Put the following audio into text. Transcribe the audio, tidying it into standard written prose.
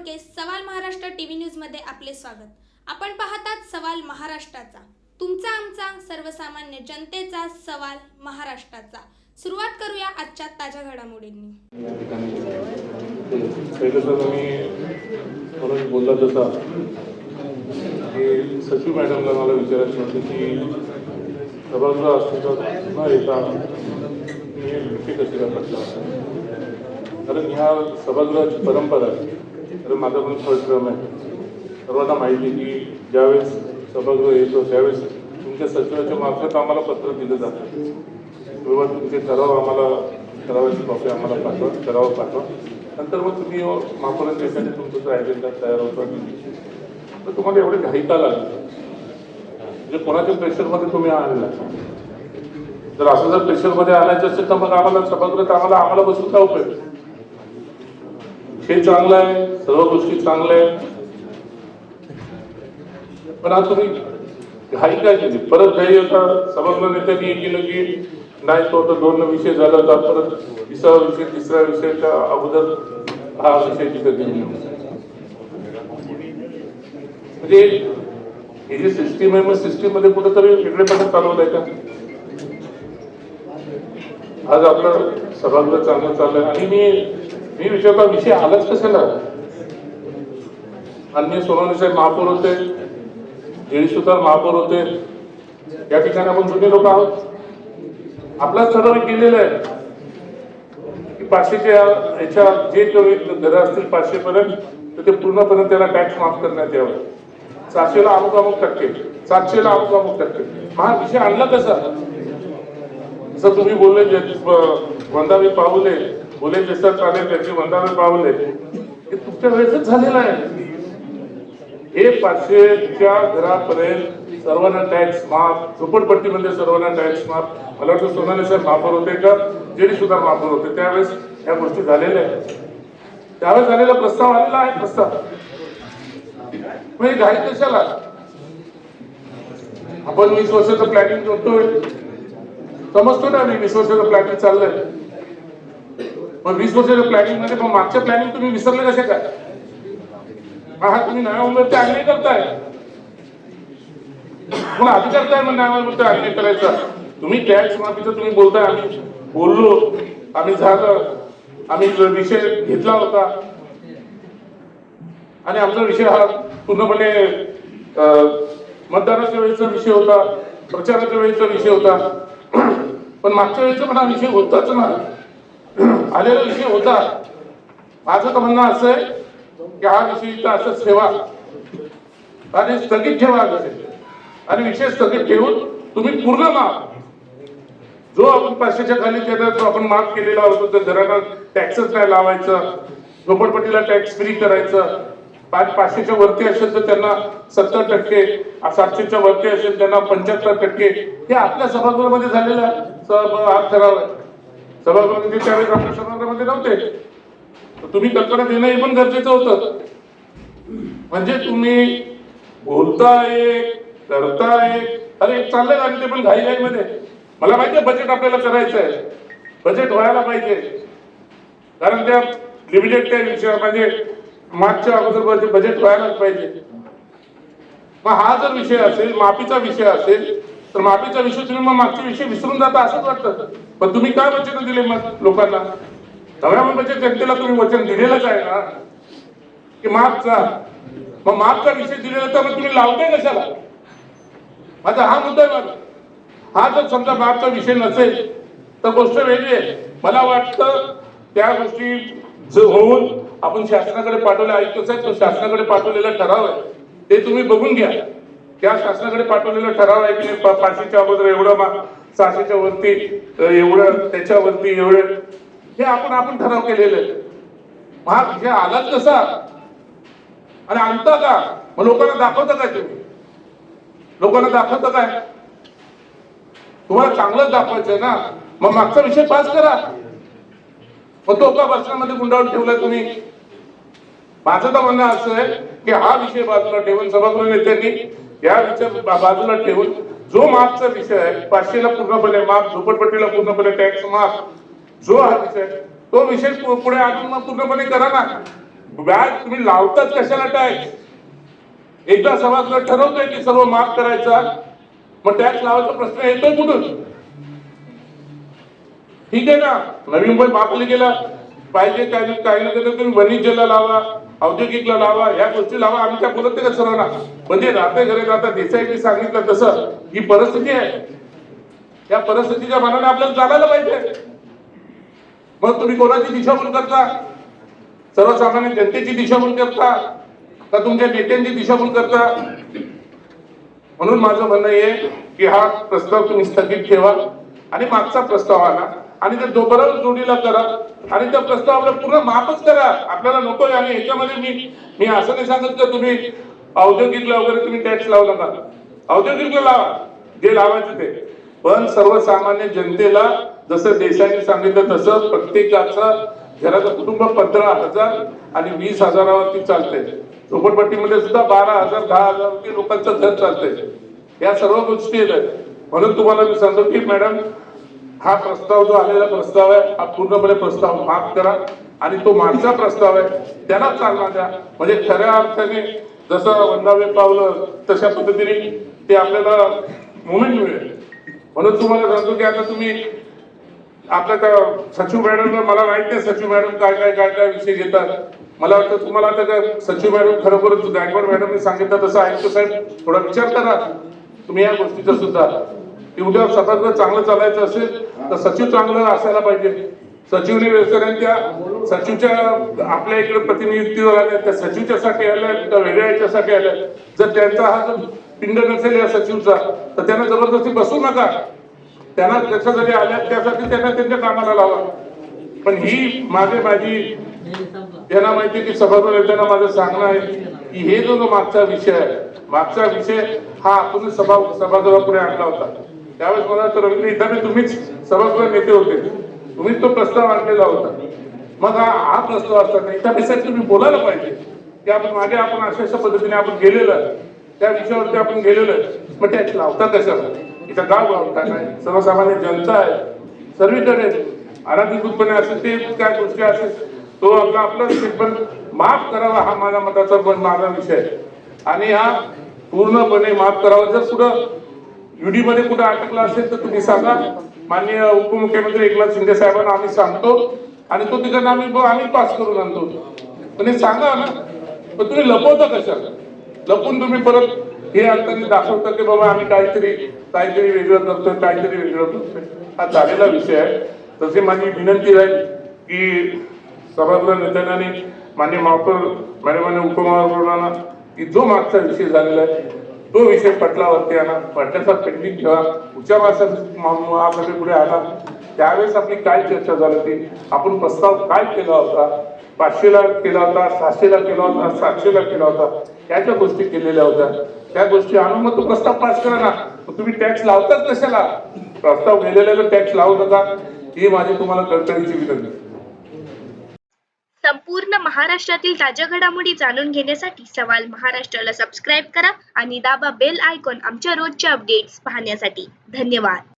बोडके सवाल Maharashtra TV news मध्ये आपले स्वागत। आपण पाहतात सवाल महाराष्ट्राचा, तुमचा आमचा सर्वसामान्य जनतेचा सवाल महाराष्ट्राचा। सुरुवात करूया आजच्या ताज्या घडामोडींनी। म्हणून बोलला तसा की सचिव मॅडमला मला विचारायचं होतं की सभागृह अस्तित्वात न येता विषय कशी करतात, कारण ह्या सभागृहाची परंपरा आहे। तर माझा पण थर्ड टर्म आहे, सर्वांना माहिती आहे की ज्यावेळेस सभागृह येतो त्यावेळेस तुमच्या सचिवाच्या मार्फत आम्हाला पत्र दिलं जातं किंवा तुमचे ठराव आम्हाला ठरावाची कॉपी आम्हाला पाठवा, ठराव पाठवा, नंतर मग तुम्ही महापौरांच्या देशाने तुमचं जो अजेंडा तयार होतो तर तुम्हाला एवढे घाई का लागलं, म्हणजे कोणाच्या प्रेशरमध्ये तुम्ही आणला? जर असं जर प्रेशरमध्ये आणायचं असेल तर मग आम्हाला सभागृहात आम्हाला बसून काय उपयोग? हे चांगलं आहे, सर्व गोष्टी चांगल्या आहेत, पण आज तुम्ही घाई काय केली? परत घाई होता सभागृह नेत्यांनी केलं की नाही तो आता 2 विषय झाला होता, परत तिसरा विषयाच्या अगोदर हा विषय तिथे घेऊन म्हणजे ही जी सिस्टीम आहे, मग सिस्टीम मध्ये कुठेतरी वेगळेपणा चालवलाय का? आज आपलं सभागृह चांगलं चाललंय आणि मी विचारता विषय आलाच कशाला? अन्य सोनवणे साहेब महापौर होते, जेडी सुतार महापौर होते, या ठिकाणी आपण जुने लोक आहोत। आपलाच ठराव केलेलं आहे की 500च्या याच्या जे घरं असतील 500 पर्यंत तर ते पूर्णपणे त्याला टॅक्स माफ करण्यात यावं। 700ला अमुक टक्के, 700ला अमुक टक्के, हा विषय आणला कसा? जसं तुम्ही बोलले वंदावे पाऊले बोले जसं चालेल त्याचे वंदावे पाऊले, हे तुमच्या वेळेसच झालेलं आहे। हे 500च्या घरापर्यंत सर्वांना टॅक्स माफ, झोपडपट्टीमध्ये सर्वांना टॅक्स माफ। मला वाटतं सोनाले साहेब महापौर होते का जेडी सुद्धा महापौर होते त्यावेळेस ह्या गोष्टी झालेल्या आहेत, त्यावेळेस झालेला प्रस्ताव आलेला आहे। प्रस्ताव म्हणजे घाई कशाला? आपण 20 वर्षाचं प्लॅनिंग करतोय, समजतो ना मी 20 वर्षाचं प्लॅनिंग चाललंय, पण 20 वर्षाच्या प्लॅनिंग मध्ये पण मागच्या प्लॅनिंग तुम्ही विसरले कसे काय? हा तुम्ही नव्या उमेदवार अन्याय करताय, पण आधी करताय मग नव्या उमेदवार अन्याय करायचा। तुम्ही टॅक्स माफीचं तुम्ही बोलताय, आम्ही बोललो, आम्ही झालं, आम्ही विषय घेतला होता आणि आमचा विषय हा पूर्णपणे मतदानाच्या वेळेचा विषय होता, प्रचाराच्या वेळेचा विषय होता, पण मागच्या वेळेचा पण हा विषय होताच ना, आलेला विषय होता। माझं तर म्हणणं असं आहे की हा विषय असंच ठेवा आणि स्थगित ठेवा आणि विषय स्थगित ठेवून तुम्ही पूर्ण माफ जो आपण 500च्या खाली केला तो आपण माफ केलेला होतो, तर घरांना टॅक्सच नाही लावायचा, झोपडपट्टीला टॅक्स फ्री करायचं, 500च्या वरती असेल तर त्यांना 70%, 700च्या वरती असेल त्यांना 75%, हे आपल्या सभागृहामध्ये झालेला हा ठराव आहे। सभागृहामध्ये त्यावेळेस आपल्या सभागृहामध्ये नव्हते, तुम्ही कल्पना देणं हे पण गरजेचं होतं। म्हणजे तुम्ही बोलताय करताय, अरे चाललंय आणि ते पण घाई मध्ये। मला माहिती आहे बजेट आपल्याला करायचं आहे, बजेट व्हायला पाहिजे, कारण त्या लिमिटेड त्या विषय म्हणजे मागच्या अगोदर बजेट व्हायलाच पाहिजे। मग हा जर विषय असेल, माफीचा विषय असेल, तर माफीचा विषय तुम्ही मग मागचे विषय विसरून जाता असंच वाटतं। पण तुम्ही काय वचन दिले मग लोकांना? नव्या बजेट जनतेला तुम्ही वचन दिलेलंच आहे ना की माफचा, मग माफचा विषय दिलेला तर मग तुम्ही लावताय कशाला? माझा हा मुद्दा आहे माझा। हा जर समजा माफचा विषय नसेल तर गोष्ट वेगळी आहे। मला वाटतं त्या गोष्टी होऊन आपण शासनाकडे पाठवले, आयुक्त साहेब तो शासनाकडे पाठवलेला ठराव आहे ते तुम्ही बघून घ्या। त्या शासनाकडे पाठवलेला ठराव आहे की 500च्या अगोदर एवढं, 600च्या वरती एवढं, त्याच्यावरती एवढं, हे आपण ठराव केलेले। हा विषय आलाच कसा आणि आणता का? मग लोकांना दाखवता काय? तुम्ही लोकांना दाखवता काय? तुम्हाला चांगलंच दाखवायचंय ना, मग मागचा विषय पास करा। मग तो का भाषणामध्ये गुंडाळून ठेवलाय तुम्ही? माझं तर म्हणणं असं आहे की हा विषय बाजूला ठेवून सभागृह नेत्यांनी या विषय बाजूला ठेवून जो माफचा विषय आहे, 500ला पूर्णपणे माफ, झोपडपट्टीला पूर्णपणे टॅक्स माफ, जो हा विषय तो विषय पुढे आणून पूर्णपणे करा ना। व्याज तुम्ही लावताच कशाला टॅक्स? एकदा सभागृह ठरवतोय की सर्व माफ करायचा, मग टॅक्स लावायचा प्रश्न येतोय कुठून? ठीक आहे ना, नवी मुंबई महापालिकेला पाहिजे काही ना काही तुम्ही वाणिज्यला लावा, औद्योगिकला लावा, या गोष्टी लावा. आम्ही काय बोलत नाही का सर्वांना? म्हणजे राहते घरी राहता देसाईंनी सांगितलं तसं ही परिस्थिती आहे. या परिस्थितीच्या मनाने आपल्याला चालायला पाहिजे. मग तुम्ही कोणाची दिशाभूल करता? सर्वसामान्य जनतेची दिशाभूल करता का तुमच्या नेत्यांची दिशाभूल करता? म्हणून माझं म्हणणं आहे की हा प्रस्ताव तुम्ही स्थगित ठेवा आणि मागचा प्रस्ताव आणा आणि ते बरोबर जोडीला करा आणि त्या प्रस्तावाला पूर्ण माफच करा. आपल्याला नकोय. आणि ह्याच्यामध्ये मी असं नाही सांगत का तुम्ही औद्योगिकला वगैरे तुम्ही टॅक्स लावू नका. औद्योगिकला लावा जे लावायचं ते, पण सर्वसामान्य जनतेला जसं देशाने सांगितलं तसं प्रत्येकाचं घराचं कुटुंब 15,000 आणि 20,000वरती चालतंय. झोपडपट्टीमध्ये सुद्धा 12,000 10,000 लोकांचं घर चालतंय. या सर्व गोष्टी आहेत. म्हणून तुम्हाला मी सांगतो की मॅडम, हा प्रस्ताव जो आलेला प्रस्ताव आहे हा पूर्णपणे प्रस्ताव माफ करा आणि तो मागचा प्रस्ताव आहे त्याला चालना द्या. म्हणजे खऱ्या अर्थाने जसं वंदावे पावलं तशा पद्धतीने ते आपल्याला मुवमेंट मिळेल. म्हणून तुम्हाला सांगतो की आता तुम्ही आपल्या त्या सचिव मॅडम, मला माहित नाही सचिव मॅडम काय विषय घेतात. मला वाटतं तुम्हाला आता काय सचिव मॅडम खरोखरच गायकवाड मॅडमने सांगितलं तसं आयुक्त साहेब थोडा विचार करा तुम्ही या गोष्टीचा सुद्धा. की उद्या सभागृह चांगलं चालायचं असेल तर सचिव चांगलं असायला पाहिजे. सचिवने सगळ्यांच्या सचिवच्या आपल्या इकडे प्रतिनिधित्व आल्या, त्या सचिवच्यासाठी आल्या त्या वेगळ्या याच्यासाठी आल्या. जर त्यांचा हा जो पिंड नसेल या सचिवचा तर त्यांना जबरदस्ती बसू नका. त्यांना त्याच्यासाठी आल्या त्यासाठी त्यांना त्यांच्या कामाला लावा. पण ही माझी त्यांना माहिती की सभागृह येताना माझं सांगणं आहे की हे जो मागचा विषय आहे, मागचा विषय हा आपण सभागृहापुढे आणला होता. त्यावेळेस मला तर रवींद्र इथं तुम्हीच सभागृह नेते होते, तुम्हीच तो प्रस्ताव आणलेला होता. मग हा प्रस्ताव असताना इथं विषयात तुम्ही बोलायला पाहिजे की आपण मागे आपण अशा पद्धतीने आपण गेलेलो आहे, त्या विषयावरती आपण गेलेलो आहे. मग टॅक्स लावता कशाला? इथं गाव लावता नाही, सर्वसामान्य जनता आहे सर्वीकडे अनाधिकृतपणे असेल ते काय गोष्टी असेल तो आपला पण माफ करावा हा माझ्या मताचा पण माझा विषय आहे. आणि हा पूर्णपणे माफ करावा. जर कुठं युडी मध्ये कुठं अटकला असेल तर तुम्ही सांगा. माननीय उपमुख्यमंत्री एकनाथ शिंदे साहेबांना आम्ही सांगतो आणि तो तिकडनं आम्ही पास करून आणतो. पण हे सांगा ना, पण तुम्ही लपवता कशाला? लपून तुम्ही परत हे आणताना दाखवता की बाबा आम्ही काहीतरी वेगळं करतोय, काहीतरी वेगळं करतोय. हा झालेला विषय आहे. तसे माझी विनंती राहील की सभागृह नेत्यांनी माननीय महापौर मॅडमांनी उपमहापौरांना की जो मागचा विषय झालेला आहे तो विषय पटलावरती आणा, पटल्याचा पेंडिंग ठेवा. पुढच्या महासभेपुढे पुढे आला त्यावेळेस आपली काय चर्चा झाली होती, आपण प्रस्ताव काय केला होता, 500ला केला होता, 600ला केला होता, 700ला केला होता, त्याच्या गोष्टी केलेल्या होत्या. त्या गोष्टी आणून मग तो प्रस्ताव पास करा ना. तुम्ही टॅक्स लावताच कशाला? प्रस्ताव गेलेला टॅक्स लावू नका ही माझी तुम्हाला कळकळीची विनंती. संपूर्ण महाराष्ट्रातील ताज्या घडामोडी जाणून घेण्यासाठी सवाल महाराष्ट्राला सबस्क्राईब करा आणि दाबा बेल आयकॉन आमच्या रोजच्या अपडेट्स पाहण्यासाठी. धन्यवाद.